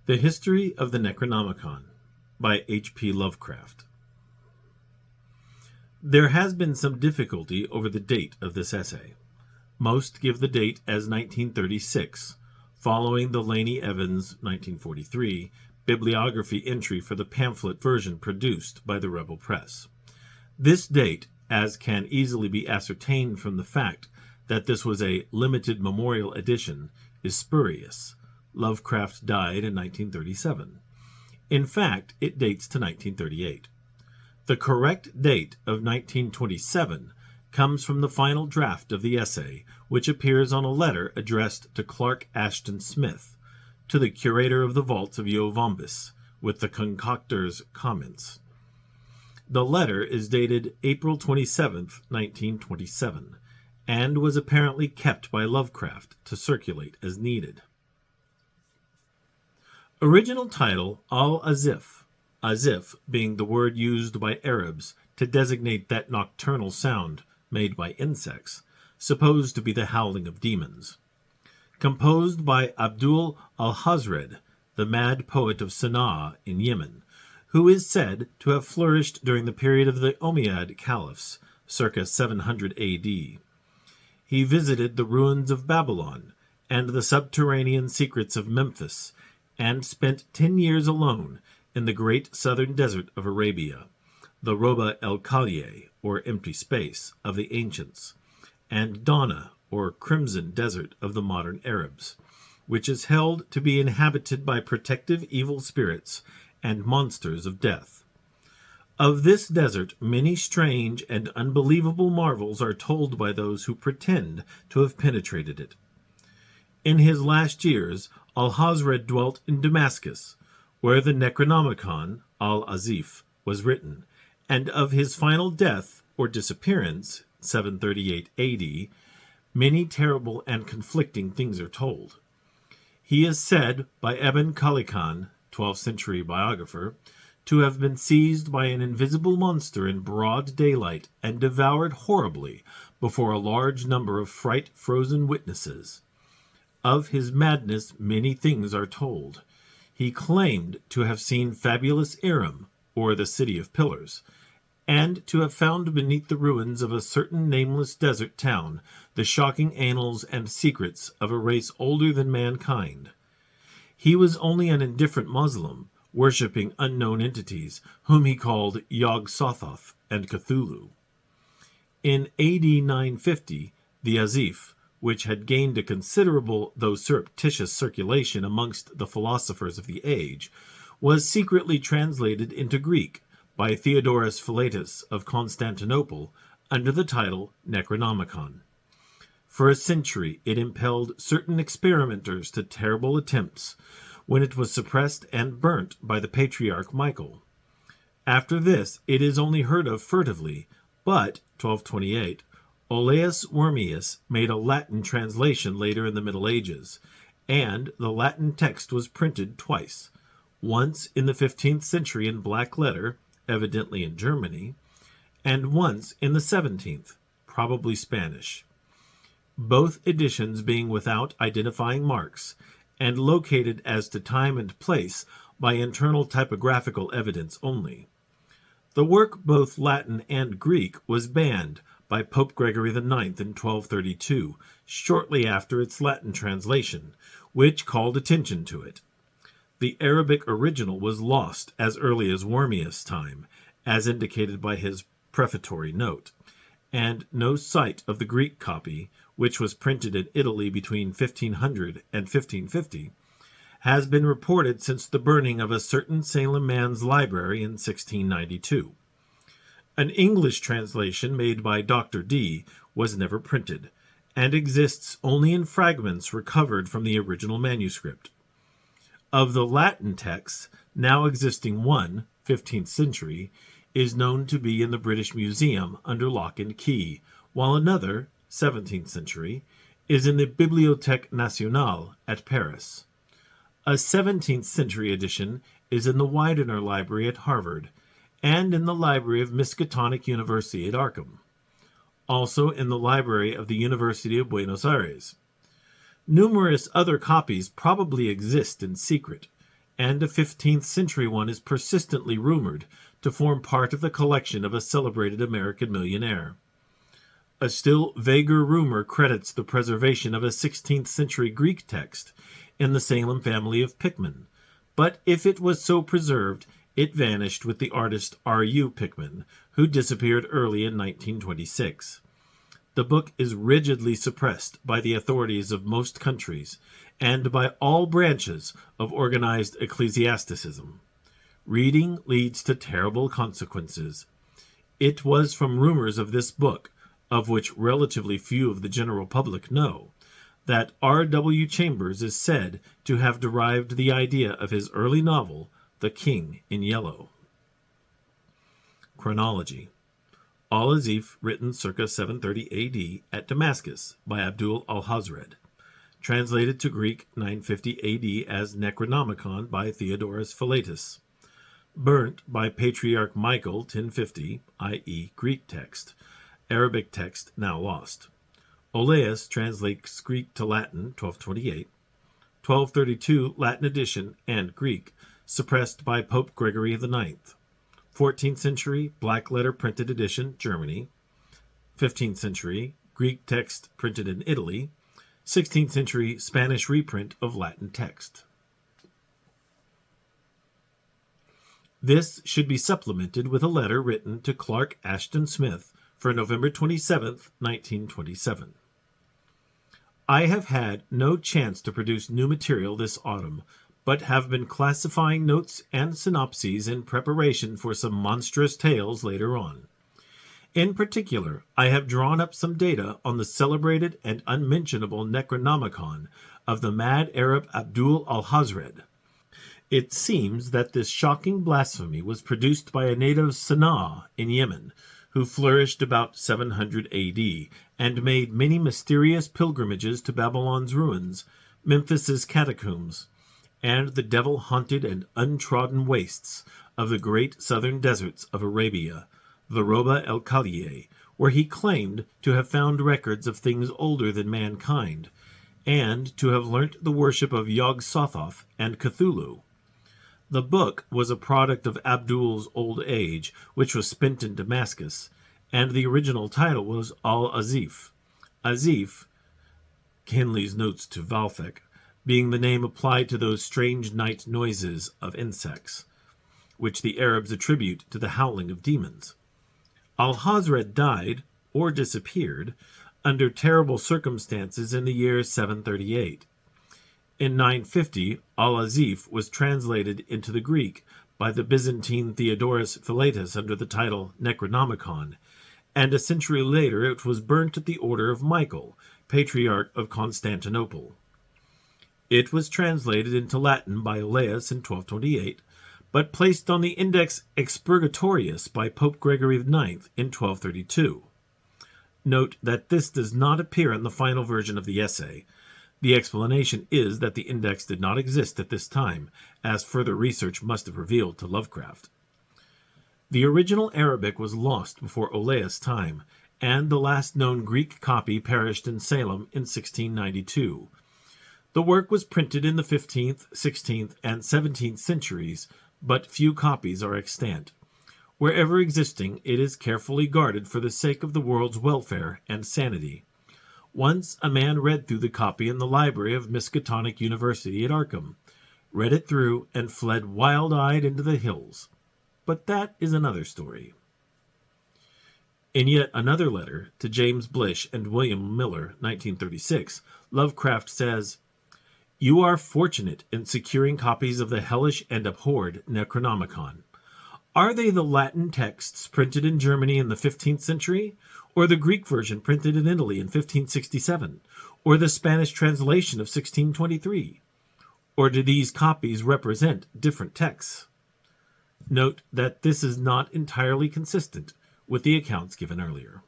The History of the Necronomicon by H.P. Lovecraft. There has been some difficulty over the date of this essay. Most give the date as 1936, following the Laney Evans 1943 bibliography entry for the pamphlet version produced by the Rebel Press. This date, as can easily be ascertained from the fact that this was a limited memorial edition, is spurious. Lovecraft died in 1937. In fact, it dates to 1938. The correct date of 1927 comes from the final draft of the essay, which appears on a letter addressed to Clark Ashton Smith, to the curator of the vaults of Eovombis, with the concoctor's comments. The letter is dated April 27, 1927, and was apparently kept by Lovecraft to circulate as needed. Original title, Al-Azif, azif being the word used by Arabs to designate that nocturnal sound made by insects, supposed to be the howling of demons. Composed by Abdul al-Hazred, the mad poet of Sana'a in Yemen, who is said to have flourished during the period of the Umayyad caliphs, circa 700 A.D. He visited the ruins of Babylon and the subterranean secrets of Memphis, and spent 10 years alone in the great southern desert of Arabia, the Roba el-Khalye, or empty space, of the ancients, and Dana, or crimson desert of the modern Arabs, which is held to be inhabited by protective evil spirits and monsters of death. Of this desert, many strange and unbelievable marvels are told by those who pretend to have penetrated it. In his last years, Al-Hazred dwelt in Damascus, where the Necronomicon, Al-Azif, was written, and of his final death, or disappearance, 738 A.D., many terrible and conflicting things are told. He is said by Ibn Khalikan, 12th century biographer, to have been seized by an invisible monster in broad daylight and devoured horribly before a large number of fright-frozen witnesses. Of his madness many things are told. He claimed to have seen fabulous Aram, or the City of Pillars, and to have found beneath the ruins of a certain nameless desert town the shocking annals and secrets of a race older than mankind. He was only an indifferent Muslim, worshipping unknown entities, whom he called Yog-Sothoth and Cthulhu. In A.D. 950, the Azif, which had gained a considerable though surreptitious circulation amongst the philosophers of the age, was secretly translated into Greek by Theodorus Philetus of Constantinople under the title Necronomicon. For a century it impelled certain experimenters to terrible attempts, when it was suppressed and burnt by the Patriarch Michael. After this it is only heard of furtively, but, 1228, Olaus Wormius made a Latin translation later in the Middle Ages, and the Latin text was printed twice, once in the 15th century in black letter, evidently in Germany, and once in the 17th, probably Spanish. Both editions being without identifying marks, and located as to time and place by internal typographical evidence only. The work, both Latin and Greek, was banned by Pope Gregory IX in 1232, shortly after its Latin translation, which called attention to it. The Arabic original was lost as early as Wormius' time, as indicated by his prefatory note, and no sight of the Greek copy, which was printed in Italy between 1500 and 1550, has been reported since the burning of a certain Salem man's library in 1692. An English translation made by Dr. Dee was never printed, and exists only in fragments recovered from the original manuscript. Of the Latin texts, now existing one, 15th century, is known to be in the British Museum under lock and key, while another, 17th century, is in the Bibliothèque Nationale at Paris. A 17th century edition is in the Widener Library at Harvard, and in the library of Miskatonic University at Arkham. Also in the library of the University of Buenos Aires. Numerous other copies probably exist in secret, and a 15th century one is persistently rumored to form part of the collection of a celebrated American millionaire. A still vaguer rumor credits the preservation of a 16th century Greek text in the Salem family of Pickman, but if it was so preserved, it vanished with the artist R.U. Pickman, who disappeared early in 1926. The book is rigidly suppressed by the authorities of most countries and by all branches of organized ecclesiasticism. Reading leads to terrible consequences. It was from rumors of this book, of which relatively few of the general public know, that R.W. Chambers is said to have derived the idea of his early novel, The King in Yellow. Chronology. Al-Azif, written circa 730 A.D. at Damascus by Abdul al-Hazred. Translated to Greek 950 A.D. as Necronomicon by Theodorus Philetus. Burnt by Patriarch Michael 1050, i.e. Greek text. Arabic text now lost. Olaus translates Greek to Latin 1228. 1232 Latin edition and Greek, suppressed by Pope Gregory IX. 14th century black letter printed edition, Germany. 15th century Greek text printed in Italy. 16th century Spanish reprint of Latin text. This should be supplemented with a letter written to Clark Ashton Smith for November 27, 1927. I have had no chance to produce new material this autumn, but have been classifying notes and synopses in preparation for some monstrous tales later on. In particular, I have drawn up some data on the celebrated and unmentionable Necronomicon of the mad Arab Abdul al-Hazred. It seems that this shocking blasphemy was produced by a native Sana'a in Yemen, who flourished about 700 A.D. and made many mysterious pilgrimages to Babylon's ruins, Memphis's catacombs, and the devil-haunted and untrodden wastes of the great southern deserts of Arabia, the Roba el-Khaliyeh, where he claimed to have found records of things older than mankind, and to have learnt the worship of Yog-Sothoth and Cthulhu. The book was a product of Abdul's old age, which was spent in Damascus, and the original title was Al-Azif. Azif, Henley's notes to Valthek, being the name applied to those strange night noises of insects, which the Arabs attribute to the howling of demons. Al-Hazred died, or disappeared, under terrible circumstances in the year 738. In 950, Al-Azif was translated into the Greek by the Byzantine Theodorus Philetus under the title Necronomicon, and a century later it was burnt at the order of Michael, Patriarch of Constantinople. It was translated into Latin by Olaus in 1228, but placed on the Index Expurgatorius by Pope Gregory IX in 1232. Note that this does not appear in the final version of the essay. The explanation is that the index did not exist at this time, as further research must have revealed to Lovecraft. The original Arabic was lost before Olaus' time, and the last known Greek copy perished in Salem in 1692. The work was printed in the 15th, 16th, and 17th centuries, but few copies are extant. Wherever existing, it is carefully guarded for the sake of the world's welfare and sanity. Once a man read through the copy in the library of Miskatonic University at Arkham, read it through, and fled wild-eyed into the hills. But that is another story. In yet another letter to James Blish and William Miller, 1936, Lovecraft says, "You are fortunate in securing copies of the hellish and abhorred Necronomicon. Are they the Latin texts printed in Germany in the 15th century, or the Greek version printed in Italy in 1567, or the Spanish translation of 1623? Or do these copies represent different texts?" Note that this is not entirely consistent with the accounts given earlier.